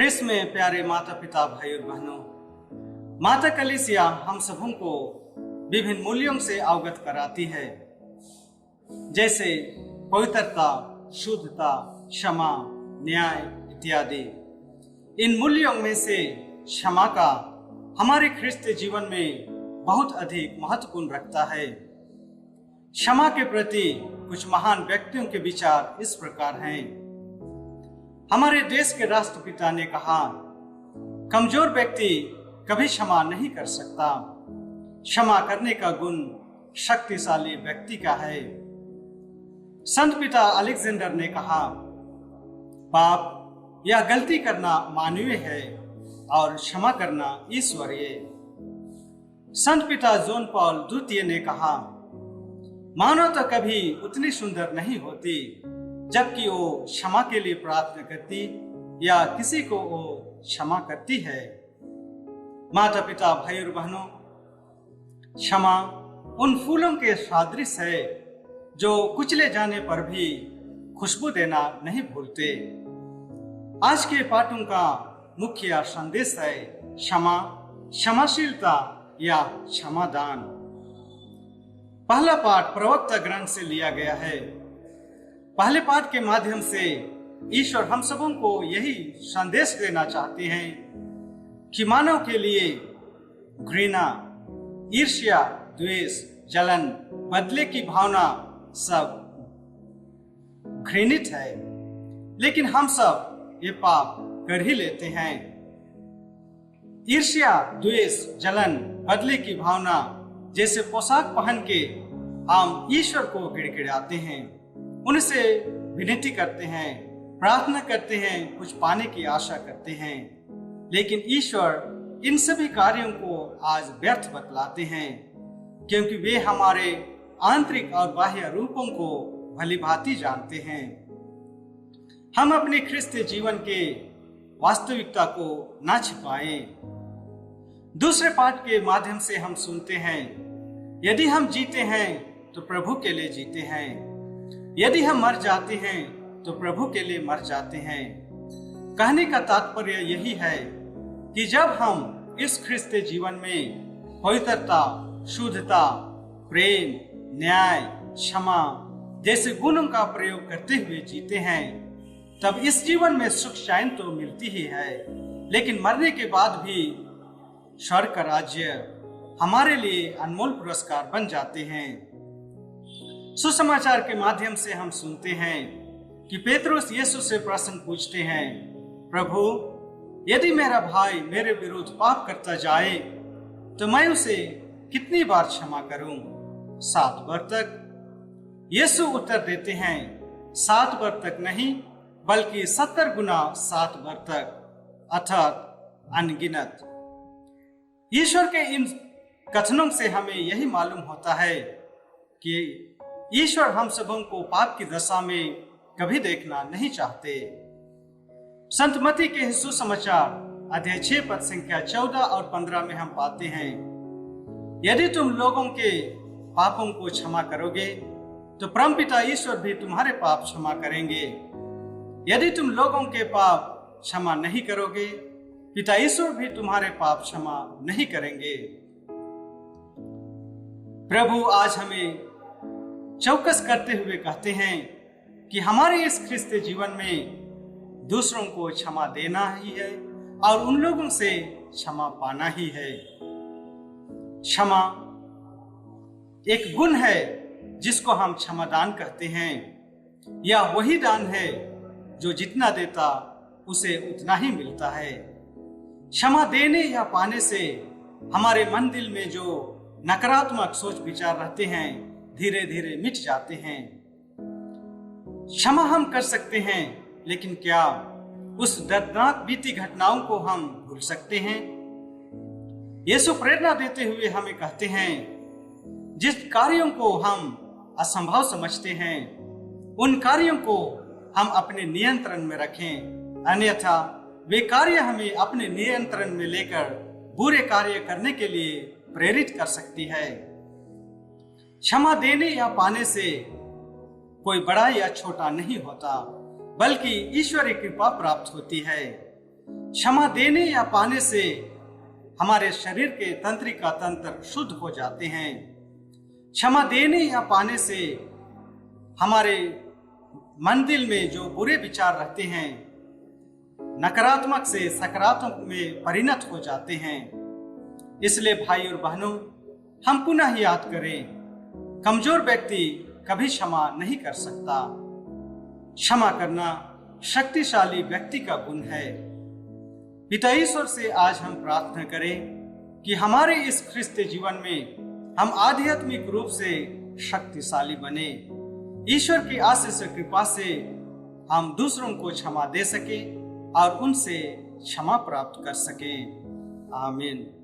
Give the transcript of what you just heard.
ख्रिस्त में प्यारे माता पिता भाई और बहनों, माता कलीसिया हम सबों को विभिन्न मूल्यों से अवगत कराती है, जैसे पवित्रता, शुद्धता, क्षमा, न्याय इत्यादि। इन मूल्यों में से क्षमा का हमारे ख्रिस्त जीवन में बहुत अधिक महत्वपूर्ण रखता है। क्षमा के प्रति कुछ महान व्यक्तियों के विचार इस प्रकार हैं। हमारे देश के राष्ट्रपिता ने कहा, कमजोर व्यक्ति कभी क्षमा नहीं कर सकता। क्षमा करने का गुण शक्तिशाली व्यक्ति का है। संत पिता अलेक्जेंडर ने कहा, पाप या गलती करना मानवीय है और क्षमा करना ईश्वरीय। संत पिता जॉन पॉल द्वितीय ने कहा, मानवता कभी उतनी सुंदर नहीं होती जबकि वो क्षमा के लिए प्रार्थना करती या किसी को वो क्षमा करती है। माता पिता भाई और बहनों, क्षमा उन फूलों के सदृश है जो कुचले जाने पर भी खुशबू देना नहीं भूलते। आज के पाठों का मुख्य संदेश है क्षमा, क्षमाशीलता या क्षमादान। पहला पाठ प्रवक्ता ग्रंथ से लिया गया है। पहले पाठ के माध्यम से ईश्वर हम सबों को यही संदेश देना चाहते हैं कि मानव के लिए घृणा, ईर्ष्या, द्वेष, जलन, बदले की भावना सब घृणित है, लेकिन हम सब ये पाप कर ही लेते हैं। ईर्ष्या, द्वेष, जलन, बदले की भावना जैसे पोशाक पहन के हम ईश्वर को गिड़गिड़ाते हैं, उनसे विनती करते हैं, प्रार्थना करते हैं, कुछ पाने की आशा करते हैं, लेकिन ईश्वर इन सभी कार्यों को आज व्यर्थ बतलाते हैं, क्योंकि वे हमारे आंतरिक और बाह्य रूपों को भलीभांति जानते हैं। हम अपने ख्रिस्तीय जीवन के वास्तविकता को ना छिपाएं। दूसरे पाठ के माध्यम से हम सुनते हैं, यदि हम जीते हैं तो प्रभु के लिए जीते हैं, यदि हम मर जाते हैं तो प्रभु के लिए मर जाते हैं। कहने का तात्पर्य यही है कि जब हम इस ख्रिस्तीय जीवन में पवित्रता, शुद्धता, प्रेम, न्याय, क्षमा जैसे गुणों का प्रयोग करते हुए जीते हैं, तब इस जीवन में सुख चैन तो मिलती ही है, लेकिन मरने के बाद भी स्वर्ग का राज्य हमारे लिए अनमोल पुरस्कार बन जाते हैं। सुसमाचार के माध्यम से हम सुनते हैं कि पेतरुस यीशु से प्रश्न पूछते हैं, प्रभु, यदि मेरा भाई मेरे विरुद्ध पाप करता जाए तो मैं उसे कितनी बार क्षमा करूं? 7 बार तक? यीशु उत्तर देते हैं, 7 बार तक नहीं बल्कि 70 गुना 7 बार तक, अर्थात अनगिनत। ईश्वर के इन कथनों से हमें यही मालूम होता है कि ईश्वर हम सबों को पाप की दशा में कभी देखना नहीं चाहते। संत मत्ती के सुसमाचार अध्याय 6 पद संख्या 14 और 15 में हम पाते हैं, यदि तुम लोगों के पापों को क्षमा करोगे तो परमपिता ईश्वर भी तुम्हारे पाप क्षमा करेंगे। यदि तुम लोगों के पाप क्षमा नहीं करोगे, पिता ईश्वर भी तुम्हारे पाप क्षमा नहीं करेंगे। प्रभु आज हमें चौकस करते हुए कहते हैं कि हमारे इस ख्रिस्तीय जीवन में दूसरों को क्षमा देना ही है और उन लोगों से क्षमा पाना ही है। क्षमा एक गुण है जिसको हम क्षमादान कहते हैं। यह वही दान है जो जितना देता उसे उतना ही मिलता है। क्षमा देने या पाने से हमारे मन दिल में जो नकारात्मक सोच विचार रहते हैं धीरे धीरे मिट जाते हैं। क्षमा हम कर सकते हैं, लेकिन क्या उस दर्दनाक बीती घटनाओं को हम भूल सकते हैं? यीशु प्रेरणा देते हुए हमें कहते हैं, जिस कार्यों को हम असंभव समझते हैं उन कार्यों को हम अपने नियंत्रण में रखें, अन्यथा वे कार्य हमें अपने नियंत्रण में लेकर बुरे कार्य करने के लिए प्रेरित कर सकती है। क्षमा देने या पाने से कोई बड़ा या छोटा नहीं होता, बल्कि ईश्वरीय कृपा प्राप्त होती है। क्षमा देने या पाने से हमारे शरीर के तंत्रिका तंत्र शुद्ध हो जाते हैं। क्षमा देने या पाने से हमारे मन दिल में जो बुरे विचार रहते हैं नकारात्मक से सकारात्मक में परिणत हो जाते हैं। इसलिए भाई और बहनों, हम पुनः याद करें, कमजोर व्यक्ति कभी क्षमा नहीं कर सकता। क्षमा करना शक्तिशाली व्यक्ति का गुण है। पिता ईश्वर से आज हम प्रार्थना करें कि हमारे इस ख्रिस्ती जीवन में हम आध्यात्मिक रूप से शक्तिशाली बने। ईश्वर की आशीष और कृपा से हम दूसरों को क्षमा दे सके और उनसे क्षमा प्राप्त कर सकें। आमीन।